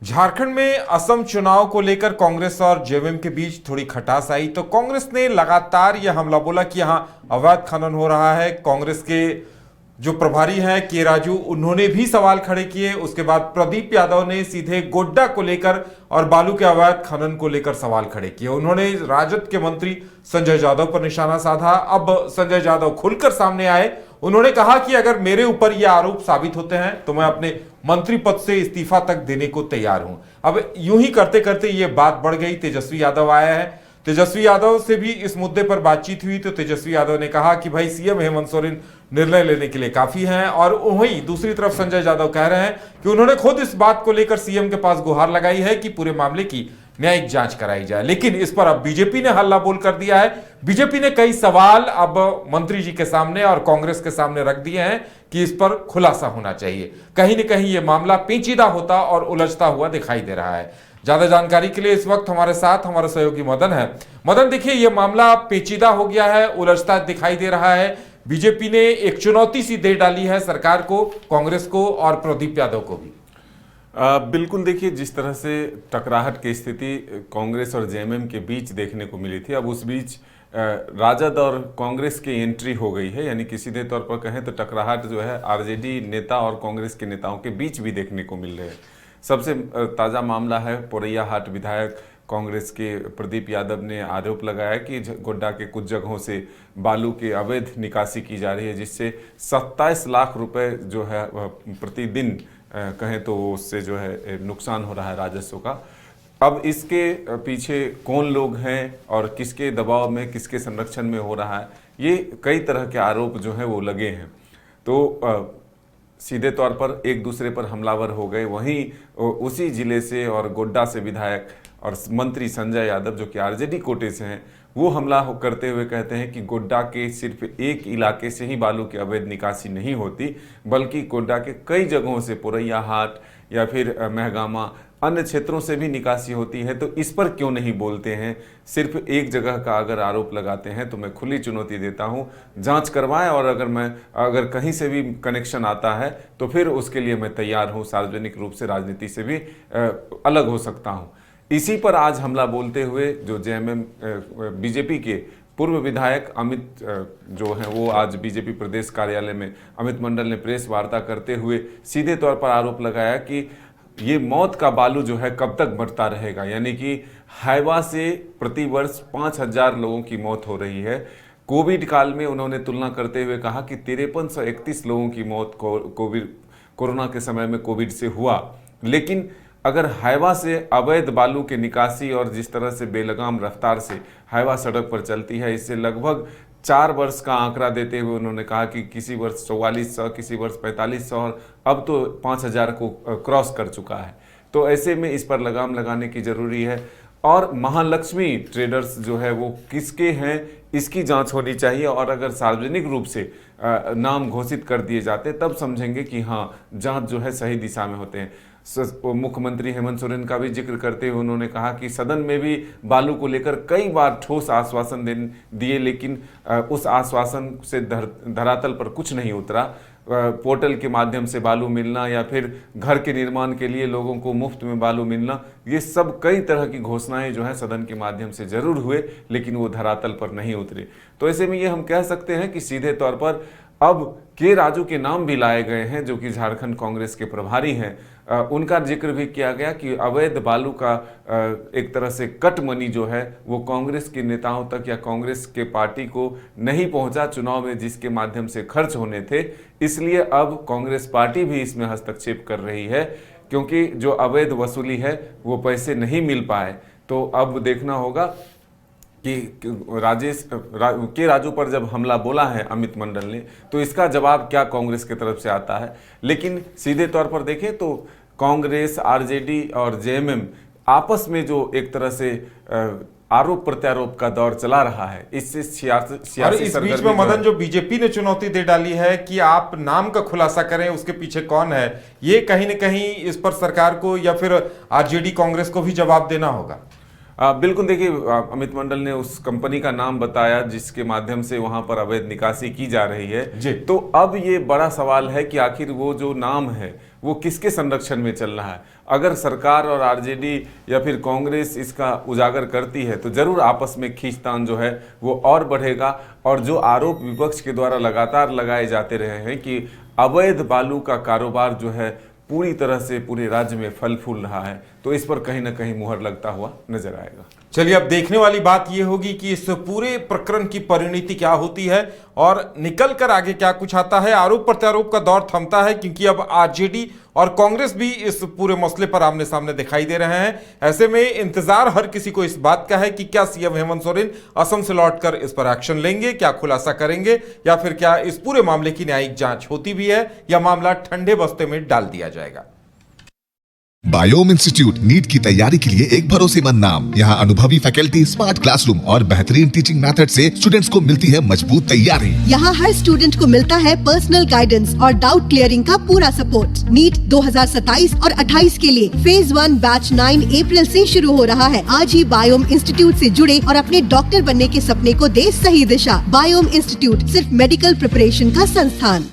झारखंड में असम चुनाव को लेकर कांग्रेस और जेएमएम के बीच थोड़ी खटास आई तो कांग्रेस ने लगातार यह हमला बोला कि यहां अवैध खनन हो रहा है। कांग्रेस के जो प्रभारी हैं के राजू, उन्होंने भी सवाल खड़े किए। उसके बाद प्रदीप यादव ने सीधे गोड्डा को लेकर और बालू के अवैध खनन को लेकर सवाल खड़े किए। उन्होंने राजद के मंत्री संजय यादव पर निशाना साधा। अब संजय यादव खुलकर सामने आए। उन्होंने कहा कि अगर मेरे ऊपर यह आरोप साबित होते हैं तो मैं अपने मंत्री पद से इस्तीफा तक देने को तैयार हूं। अब यूं ही करते करते यह बात बढ़ गई। तेजस्वी यादव आया है। तेजस्वी यादव से भी इस मुद्दे पर बातचीत हुई तो तेजस्वी यादव ने कहा कि भाई सीएम हेमंत सोरेन निर्णय लेने के लिए काफी हैं। और वहीं दूसरी तरफ संजय यादव कह रहे हैं कि उन्होंने खुद इस बात को लेकर सीएम के पास गुहार लगाई है कि पूरे मामले की न्यायिक जांच कराई जाए। लेकिन इस पर अब बीजेपी ने हल्ला बोल कर दिया है। बीजेपी ने कई सवाल अब मंत्री जी के सामने और कांग्रेस के सामने रख दिए हैं कि इस पर खुलासा होना चाहिए। कहीं न कहीं यह मामला पेचीदा होता और उलझता हुआ दिखाई दे रहा है। ज्यादा जानकारी के लिए इस वक्त हमारे साथ हमारा सहयोगी मदन है। मदन, देखिए यह मामला पेचीदा हो गया है, उलझता दिखाई दे रहा है। बीजेपी ने एक चुनौती सी दे डाली है सरकार को, कांग्रेस को और प्रदीप यादव को भी। बिल्कुल, देखिए जिस तरह से टकराहट की स्थिति कांग्रेस और जेएमएम के बीच देखने को मिली थी, अब उस बीच राजद और कांग्रेस की एंट्री हो गई है। यानी कि सीधे तौर पर कहें तो टकराहट जो है आरजेडी नेता और कांग्रेस के नेताओं के बीच भी देखने को मिल रहे हैं। सबसे ताज़ा मामला है पोरैयाहाट विधायक कांग्रेस के प्रदीप यादव ने आरोप लगाया कि गोड्डा के कुछ जगहों से बालू की अवैध निकासी की जा रही है, जिससे 27 लाख रुपए जो है प्रतिदिन कहें तो उससे जो है नुकसान हो रहा है राजस्व का। अब इसके पीछे कौन लोग हैं और किसके दबाव में, किसके संरक्षण में हो रहा है, ये कई तरह के आरोप जो हैं वो लगे हैं। तो सीधे तौर पर एक दूसरे पर हमलावर हो गए। वहीं उसी जिले से और गोड्डा से विधायक और मंत्री संजय यादव जो कि आरजेडी कोटे से हैं, वो हमला करते हुए कहते हैं कि गोड्डा के सिर्फ एक इलाके से ही बालू की अवैध निकासी नहीं होती, बल्कि गोड्डा के कई जगहों से पोरैयाहाट या फिर महगामा अन्य क्षेत्रों से भी निकासी होती है। तो इस पर क्यों नहीं बोलते हैं? सिर्फ एक जगह का अगर आरोप लगाते हैं तो मैं खुली चुनौती देता हूं, जांच करवाएं और अगर कहीं से भी कनेक्शन आता है तो फिर उसके लिए मैं तैयार हूं, सार्वजनिक रूप से राजनीति से भी अलग हो सकता हूं। इसी पर आज हमला बोलते हुए जो जेएमएम बीजेपी के पूर्व विधायक अमित जो हैं वो आज बीजेपी प्रदेश कार्यालय में अमित मंडल ने प्रेस वार्ता करते हुए सीधे तौर पर आरोप लगाया कि ये मौत का बालू जो है कब तक बढ़ता रहेगा। यानी कि हाइवा से प्रतिवर्ष 5,000 लोगों की मौत हो रही है। कोविड काल में उन्होंने तुलना करते हुए कहा कि 5331 लोगों की मौत कोरोना के समय में कोविड से हुआ। लेकिन अगर हाइवा से अवैध बालू के निकासी और जिस तरह से बेलगाम रफ्तार से हाइवा सड़क पर चलती है, इससे लगभग 4 वर्ष का आंकड़ा देते हुए उन्होंने कहा कि किसी वर्ष 4400, किसी वर्ष 4500 और अब तो 5000 को क्रॉस कर चुका है। तो ऐसे में इस पर लगाम लगाने की जरूरी है। और महालक्ष्मी ट्रेडर्स जो है वो किसके हैं, इसकी जांच होनी चाहिए। और अगर सार्वजनिक रूप से नाम घोषित कर दिए जाते तब समझेंगे कि हाँ, जांच जो है सही दिशा में होते हैं। मुख्यमंत्री हेमंत सोरेन का भी जिक्र करते हुए उन्होंने कहा कि सदन में भी बालू को लेकर कई बार ठोस आश्वासन दिए, लेकिन उस आश्वासन से धरातल पर कुछ नहीं उतरा। पोर्टल के माध्यम से बालू मिलना या फिर घर के निर्माण के लिए लोगों को मुफ्त में बालू मिलना, ये सब कई तरह की घोषणाएं जो है सदन के माध्यम से जरूर हुए, लेकिन वो धरातल पर नहीं उतरे। तो ऐसे में ये हम कह सकते हैं कि सीधे तौर पर अब के राजू के नाम भी लाए गए हैं जो कि झारखंड कांग्रेस के प्रभारी हैं। उनका जिक्र भी किया गया कि अवैध बालू का एक तरह से कट मनी जो है वो कांग्रेस के नेताओं तक या कांग्रेस के पार्टी को नहीं पहुंचा चुनाव में, जिसके माध्यम से खर्च होने थे। इसलिए अब कांग्रेस पार्टी भी इसमें हस्तक्षेप कर रही है, क्योंकि जो अवैध वसूली है वो पैसे नहीं मिल पाए। तो अब देखना होगा कि के राजू पर जब हमला बोला है अमित मंडल ने, तो इसका जवाब क्या कांग्रेस की तरफ से आता है। लेकिन सीधे तौर पर देखें तो कांग्रेस, आरजेडी और जेएमएम आपस में जो एक तरह से आरोप प्रत्यारोप का दौर चला रहा है, इससे सियासी इस बीच में मदन, जो बीजेपी ने चुनौती दे डाली है कि आप नाम का खुलासा करें, उसके पीछे कौन है, ये कहीं न कहीं इस पर सरकार को या फिर आरजेडी कांग्रेस को भी जवाब देना होगा। बिल्कुल देखिए, अमित मंडल ने उस कंपनी का नाम बताया जिसके माध्यम से वहां पर अवैध निकासी की जा रही है जी। तो अब ये बड़ा सवाल है कि आखिर वो जो नाम है वो किसके संरक्षण में चल रहा है। अगर सरकार और आरजेडी या फिर कांग्रेस इसका उजागर करती है तो जरूर आपस में खींचतान जो है वो और बढ़ेगा। और जो आरोप विपक्ष के द्वारा लगातार लगाए जाते रहे हैं कि अवैध बालू का कारोबार जो है पूरी तरह से पूरे राज्य में फल फूल रहा है, तो इस पर कहीं ना कहीं मुहर लगता हुआ नजर आएगा। चलिए, अब देखने वाली बात यह होगी कि इस पूरे प्रकरण की परिणति क्या होती है और निकल कर आगे क्या कुछ आता है। आरोप प्रत्यारोप का दौर थमता है क्योंकि अब आरजेडी और कांग्रेस भी इस पूरे मसले पर आमने सामने दिखाई दे रहे हैं। ऐसे में इंतजार हर किसी को इस बात का है कि क्या सीएम हेमंत सोरेन असम से लौटकर इस पर एक्शन लेंगे, क्या खुलासा करेंगे, या फिर क्या इस पूरे मामले की न्यायिक जांच होती भी है या मामला ठंडे बस्ते में डाल दिया जाएगा। बायोम इंस्टीट्यूट नीट की तैयारी के लिए एक भरोसेमंद नाम। यहाँ अनुभवी फैकल्टी, स्मार्ट क्लासरूम और बेहतरीन टीचिंग मेथड से स्टूडेंट्स को मिलती है मजबूत तैयारी। यहाँ हर स्टूडेंट को मिलता है पर्सनल गाइडेंस और डाउट क्लियरिंग का पूरा सपोर्ट। नीट 2027 और 28 के लिए फेज 1 बैच 9 अप्रैल से शुरू हो रहा है। आज ही बायोम इंस्टीट्यूट से जुड़े और अपने डॉक्टर बनने के सपने को दे सही दिशा। बायोम इंस्टीट्यूट सिर्फ मेडिकल प्रिपरेशन का संस्थान।